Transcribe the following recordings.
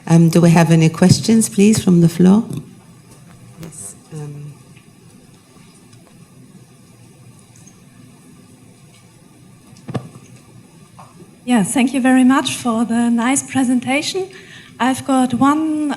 Do we have any questions, please, from the floor? Yes. Yeah, thank you very much for the nice presentation. I've got one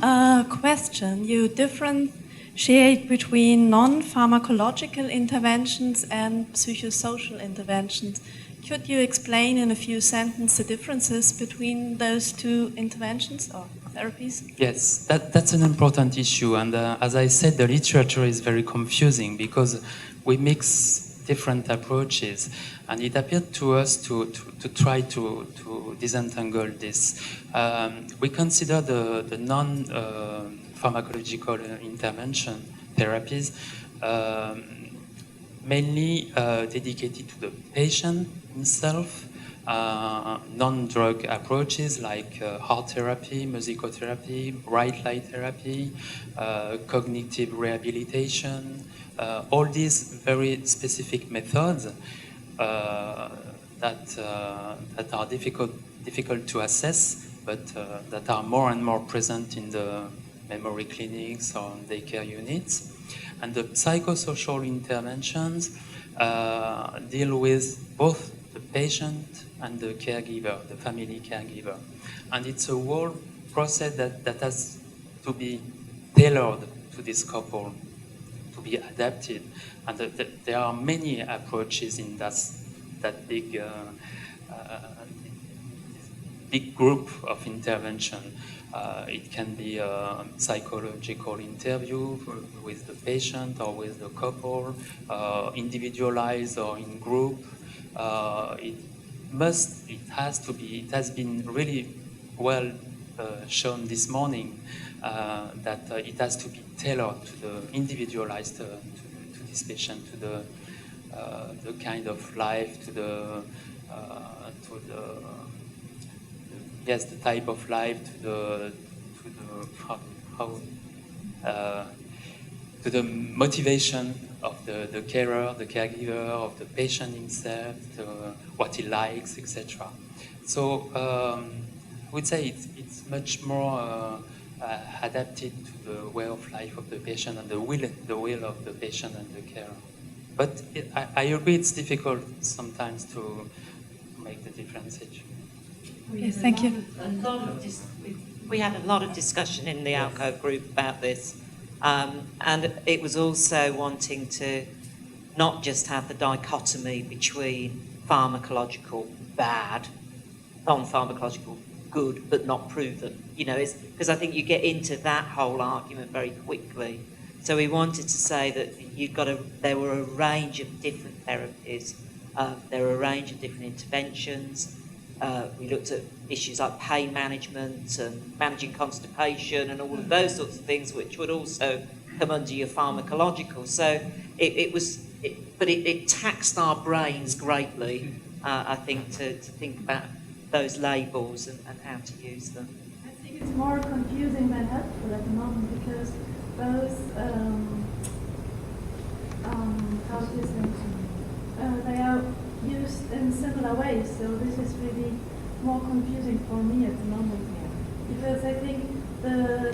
question. You differentiate between non-pharmacological interventions and psychosocial interventions. Could you explain in a few sentences the differences between those two interventions or therapies? Yes, that's an important issue. And as I said, the literature is very confusing because we mix different approaches. And it appeared to us to try to disentangle this. We consider the non-pharmacological intervention therapies mainly dedicated to the patient himself, non-drug approaches like art therapy, musicotherapy, bright light therapy, cognitive rehabilitation, all these very specific methods that are difficult to assess, but that are more and more present in the memory clinics or daycare units. And the psychosocial interventions deal with both the patient and the caregiver, the family caregiver. And it's a whole process that has to be tailored to this couple, to be adapted. And there are many approaches in that big group of intervention. It can be a psychological interview with the patient or with the couple, individualized or in group. It has been really well shown this morning that it has to be tailored to the individualized to this patient, to the kind of life, to the type of life, to the motivation of the carer, the caregiver, of the patient himself, to what he likes, etc. So I would say it's much more adapted to the way of life of the patient and the will of the patient and the carer. But I agree it's difficult sometimes to make the differentiation. Yes, thank you. We had a lot of discussion in the ALCOVE group about this, and it was also wanting to not just have the dichotomy between pharmacological bad, non-pharmacological good, but not proven. You know, because I think you get into that whole argument very quickly. So we wanted to say that there were a range of different therapies, there were a range of different interventions. We looked at issues like pain management and managing constipation and all of those sorts of things, which would also come under your pharmacological. So it taxed our brains greatly, I think, to think about those labels and how to use them. I think it's more confusing than helpful at the moment because those, they are used in similar ways, so this is really more confusing for me at the moment. Because I think the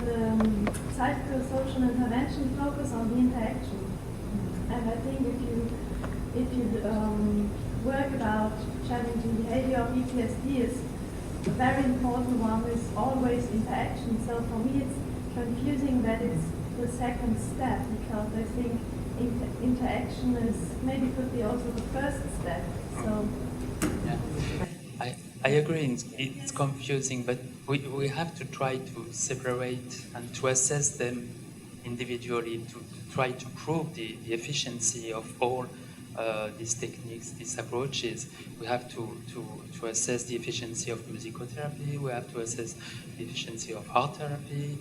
psychosocial intervention focus on the interaction. And I think if you work about challenging behavior or PTSD, is a very important one is always interaction. So for me it's confusing that it's the second step, because I think interaction is maybe could be also the first step. So yeah, I agree. It's confusing, but we have to try to separate and to assess them individually to try to prove the efficiency of all these techniques, these approaches. We have to assess the efficiency of musicotherapy. We have to assess the efficiency of art therapy.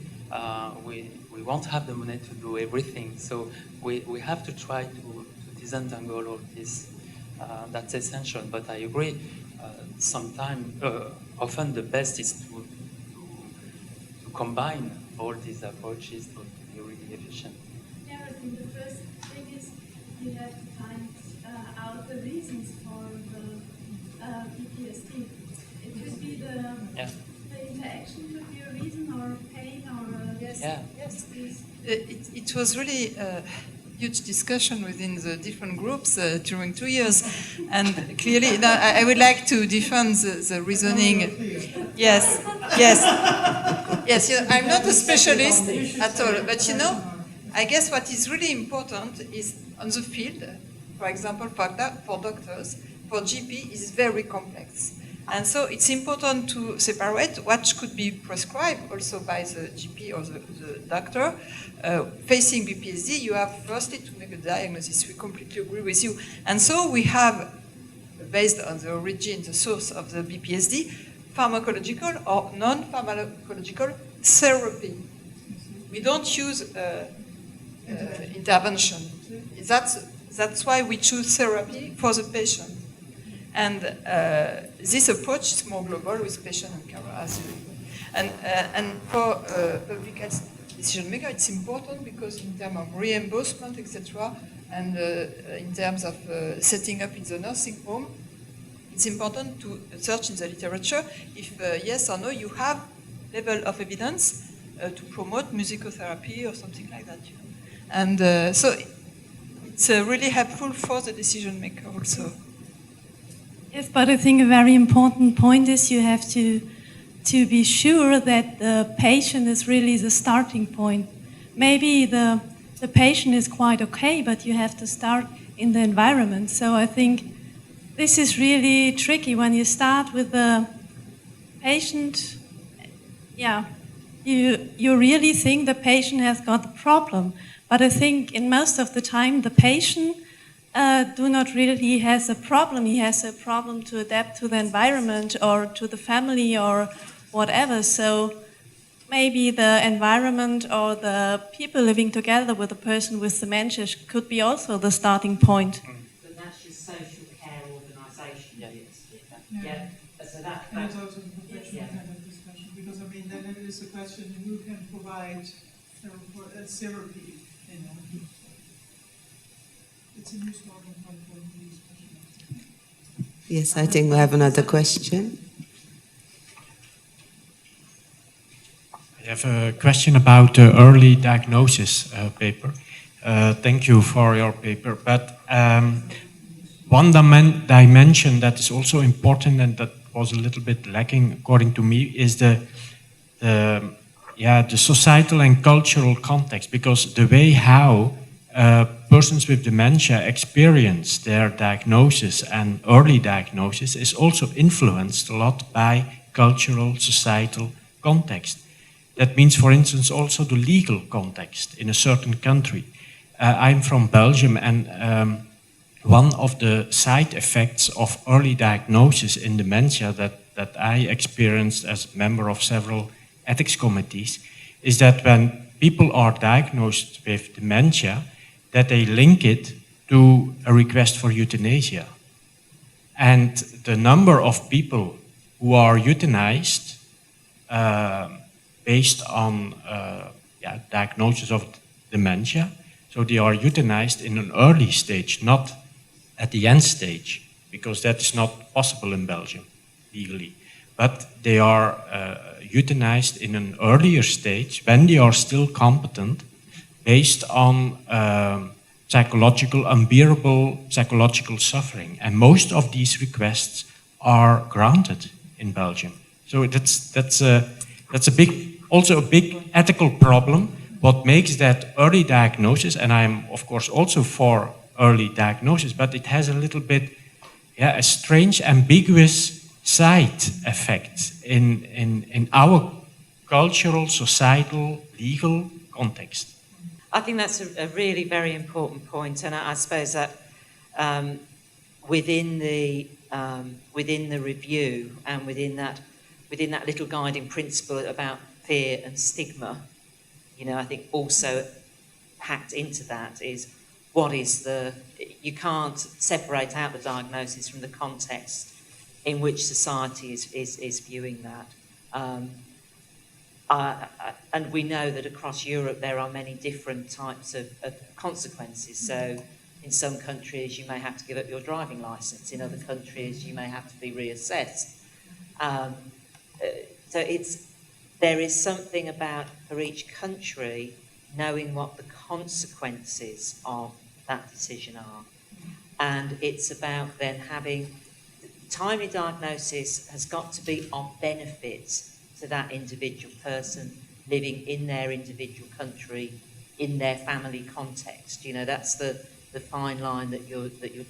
We won't have the money to do everything, so we have to try to disentangle all this. That's essential. But I agree. Often the best is to combine all these approaches to be really efficient. yeah, I think the first thing is you have to find out the reasons for the PTSD. It could be the interaction could be a reason, or Yes. Yeah. Yes. It was really a huge discussion within the different groups during 2 years, and clearly, now I would like to defend the reasoning. Yes, yes, yes. I'm not a specialist at all, but I guess what is really important is on the field. For example, for doctors, for GP, is very complex. And so it's important to separate what could be prescribed also by the GP or the doctor. Facing BPSD, you have firstly to make a diagnosis. We completely agree with you. And so we have, based on the origin, the source of the BPSD, pharmacological or non-pharmacological therapy. We don't use intervention. That's why we choose therapy for the patient. And this approach is more global with patient and carer as well. And for public health decision maker, it's important because in terms of reimbursement, etc., and in terms of setting up in the nursing home, it's important to search in the literature if yes or no you have level of evidence to promote musicotherapy or something like that. And so it's really helpful for the decision maker also. Yes, but I think a very important point is you have to be sure that the patient is really the starting point. Maybe the patient is quite okay, but you have to start in the environment. So I think this is really tricky when you start with the patient. Yeah, you really think the patient has got the problem, but I think in most of the time the patient do not really has a problem. He has a problem to adapt to the environment or to the family or whatever. So maybe the environment or the people living together with a person with dementia could be also the starting point. But that's your social care organisation. Yeah. So that. And it's also a professional kind of discussion, because then it is a question who can provide therapy, It's a new starting point for the discussion. Yes, I think we have another question. I have a question about the early diagnosis paper. Thank you for your paper. But one dimension that is also important and that was a little bit lacking, according to me, is the societal and cultural context. Because the way how persons with dementia experience their diagnosis and early diagnosis is also influenced a lot by cultural, societal context. That means, for instance, also the legal context in a certain country. I'm from Belgium, and one of the side effects of early diagnosis in dementia that I experienced as a member of several ethics committees is that when people are diagnosed with dementia, that they link it to a request for euthanasia. And the number of people who are euthanized based on diagnosis of dementia, so they are euthanized in an early stage, not at the end stage, because that is not possible in Belgium legally. But they are euthanized in an earlier stage when they are still competent, based on unbearable psychological suffering. And most of these requests are granted in Belgium. So that's a big ethical problem. What makes that early diagnosis, and I'm of course also for early diagnosis, but it has a little bit, a strange, ambiguous side effect in our cultural, societal, legal context. I think that's a really very important point, and I suppose that within the review and within that little guiding principle about fear and stigma, I think also packed into that is you can't separate out the diagnosis from the context in which society is viewing that. And we know that across Europe there are many different types of consequences. So in some countries you may have to give up your driving licence. In other countries you may have to be reassessed. So there is something about, for each country, knowing what the consequences of that decision are. And it's about then having timely diagnosis has got to be of benefit to that individual person living in their individual country, in their family context. You know, that's the fine line that the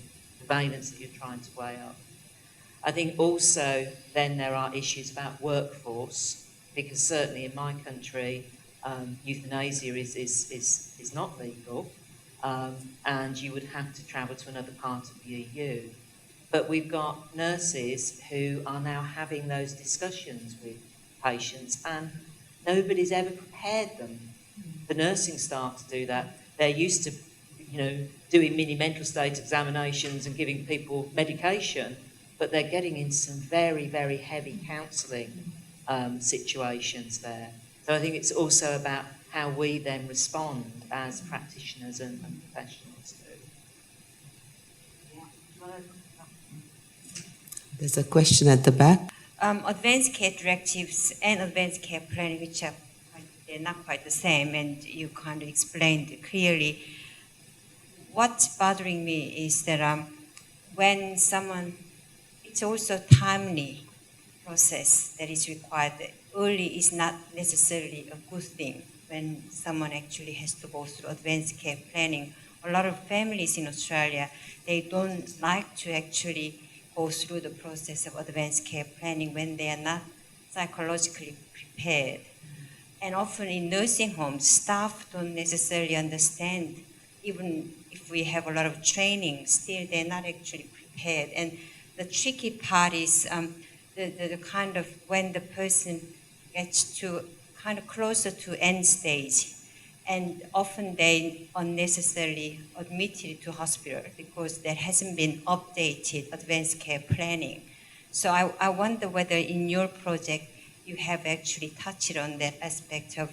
balance that you're trying to weigh up. I think also then there are issues about workforce, because certainly in my country, euthanasia is not legal, and you would have to travel to another part of the EU. But we've got nurses who are now having those discussions with patients, and nobody's ever prepared them, the nursing staff, to do that. They're used to, you know, doing mini mental state examinations and giving people medication, but they're getting in some very, very heavy counselling situations there. So I think it's also about how we then respond as practitioners and professionals too. There's a question at the back. Advanced care directives and advanced care planning, which are they're not quite the same, and you kind of explained clearly. What's bothering me is that when someone, it's also timely process that is required. Early is not necessarily a good thing when someone actually has to go through advanced care planning. A lot of families in Australia, they don't like to actually go through the process of advanced care planning when they are not psychologically prepared. And often in nursing homes, staff don't necessarily understand, even if we have a lot of training, still they're not actually prepared. And the tricky part is the kind of when the person gets to kind of closer to end stage, and often they unnecessarily admitted to hospital because there hasn't been updated advanced care planning. So I wonder whether in your project you have actually touched on that aspect of,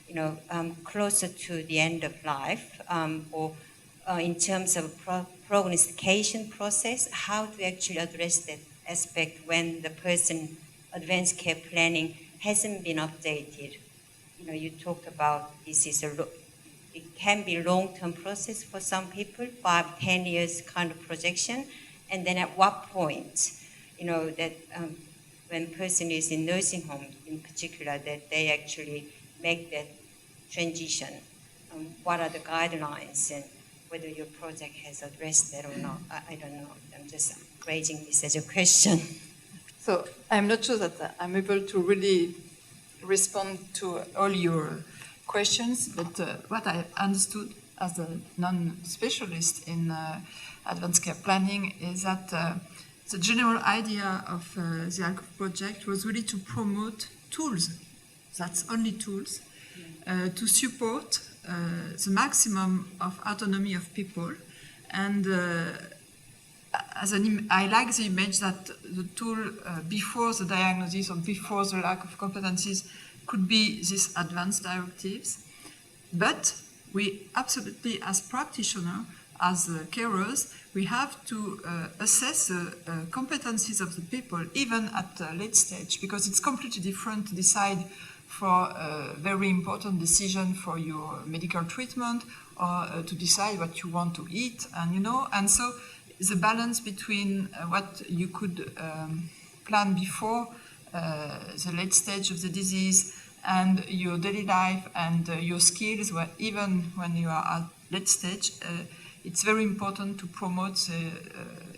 you know, closer to the end of life, or in terms of prognostication process, how to actually address that aspect when the person advanced care planning hasn't been updated. You know, you talked about this is it can be long-term process for some people, 5-10 years kind of projection, and then at what point, you know, that when person is in nursing home in particular, that they actually make that transition. What are the guidelines, and whether your project has addressed that or not? I don't know. I'm just raising this as a question. So I'm not sure that I'm able to really respond to all your questions, but what I understood as a non-specialist in advanced care planning is that the general idea of the ALCOVE project was really to promote tools, that's only tools, to support the maximum of autonomy of people. And I like the image that the tool before the diagnosis or before the lack of competencies could be these advanced directives. But we absolutely, as practitioners, as carers, we have to assess the competencies of the people, even at a late stage, because it's completely different to decide for a very important decision for your medical treatment, or to decide what you want to eat, and you know, and so the balance between what you could plan before the late stage of the disease and your daily life and your skills, even when you are at late stage, it's very important to promote the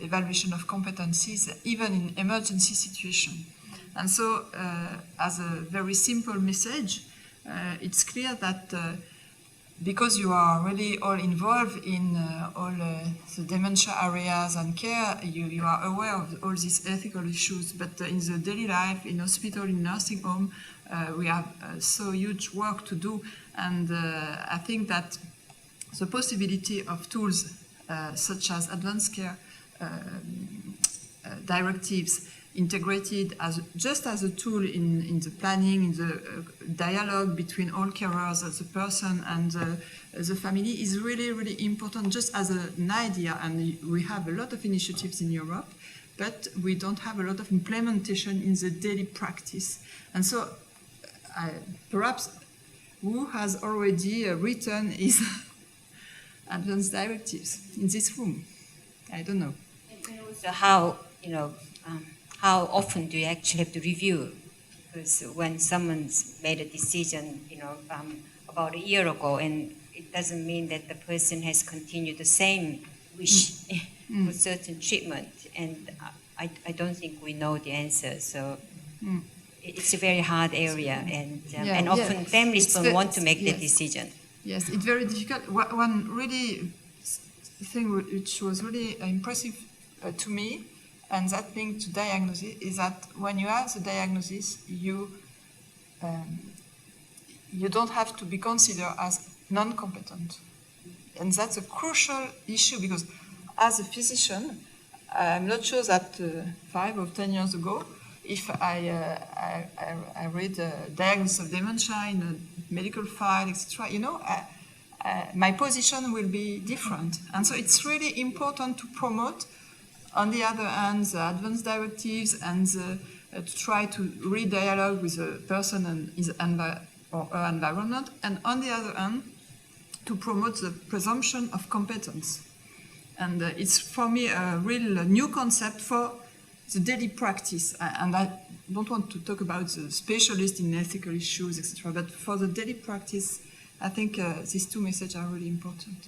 evaluation of competencies, even in emergency situation. And so, as a very simple message, it's clear that because you are really all involved in all the dementia areas and care, you are aware of all these ethical issues. But in the daily life, in hospital, in nursing home, we have so huge work to do. And I think that the possibility of tools such as advanced care directives integrated just as a tool in the planning, in the dialogue between all carers, the person and the family is really, really important, just as an idea. And we have a lot of initiatives in Europe, but we don't have a lot of implementation in the daily practice. And so perhaps who has already written his advance directives in this room. I don't know. So how, how often do you actually have to review? Because when someone's made a decision, about a year ago, and it doesn't mean that the person has continued the same wish for certain treatment, and I don't think we know the answer. So it's a very hard area, and often families don't want to make the decision. Yes, it's very difficult. One really thing which was really impressive to me, and that linked to diagnosis, is that when you have the diagnosis, you don't have to be considered as non-competent. And that's a crucial issue, because as a physician, I'm not sure that 5 or 10 years ago, if I read a diagnosis of dementia in a medical file, etc., my position will be different. And so it's really important to promote, on the other hand, the advanced directives and to try to re-dialogue with the person and his or her environment, and on the other hand, to promote the presumption of competence. And it's, for me, a real new concept for the daily practice. And I don't want to talk about the specialist in ethical issues, etc., but for the daily practice, I think these two messages are really important.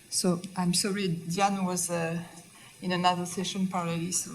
So I'm sorry, Diane was in another session parallelly, so...